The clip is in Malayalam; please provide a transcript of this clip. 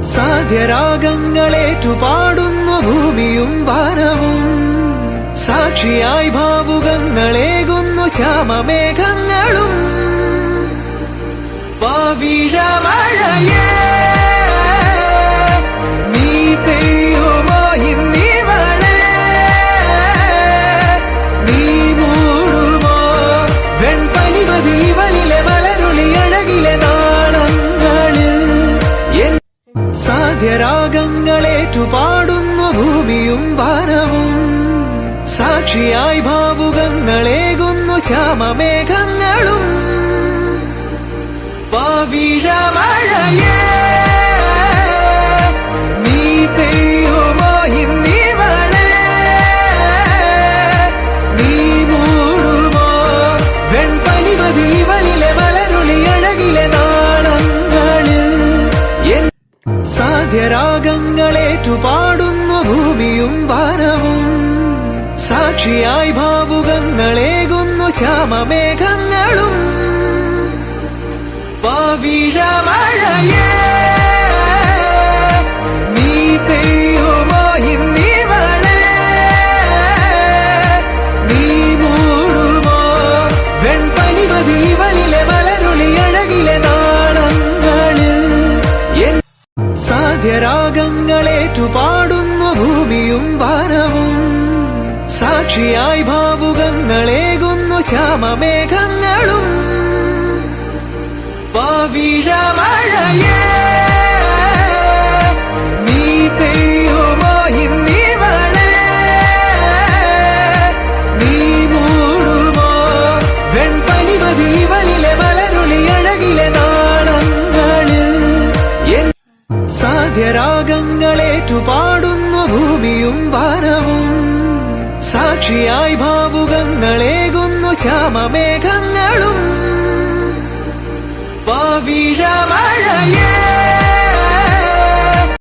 സാധ്യരാഗങ്ങളേറ്റുപാടുന്നു ഭൂമിയും വാനവും. സാക്ഷിയായി ഭാവുകങ്ങളേകുന്നു ശ്യാമമേഘങ്ങളും. പവിഴമഴയേ നീ പെയ്യുമോ ഇന്നിവളെ, നീ മൂടുമോ വെൺപനിമതിവളിലെ മലരുളി അഴകിലെ നാളങ്ങളിൽ. സാധ്യരാഗങ്ങളേറ്റുപാടുന്നു ഭൂമിയും വാനവും. സാക്ഷിയായി ഭാവുകങ്ങളേകുന്നു ശ്യാമമേഘങ്ങളും. പവിഴമഴയേ നീ പെയ്യുമോ ഇന്നിവളെ, നീ മൂടുമോ വെൺപനിമതിവളിലെ മലരുളി അഴകിലെ നാളങ്ങളിൽ. സാധ്യരാഗങ്ങളേറ്റുപാടുന്നു ഭൂമിയും വാനവും. സാക്ഷിയായി ഭാവുകങ്ങളേകുന്നു ശ്യാമമേഘങ്ങളും. പവിഴമഴയേ നീ പെയ്യുമോ ഇന്നിവളെ, നീ മൂടുമോ വെൺപനിമതിവളിലെ മലരുളി അഴകിലെ നാളങ്ങളിൽ. സാധ്യരാഗങ്ങളേറ്റുപാടുന്നു ഭൂമിയും വാനവും. സാക്ഷിയായി ഭാവുകങ്ങളേകുന്നു ശ്യാമമേഘങ്ങളും. പവിഴമഴയേ നീ പെയ്യുമോ ഇന്നിവളെ, നീ മൂടുമോ വെൺപനിമതിവളിലെ മലരുളി അഴകിലെ നാളങ്ങളിൽ. സാധ്യരാഗങ്ങളേറ്റുപാടുന്നു ഭൂമിയും വാനവും. സാക്ഷിയായി ഭാവുകങ്ങളേകുന്നു ശ്യാമമേഘങ്ങളും. പവിഴമഴയേ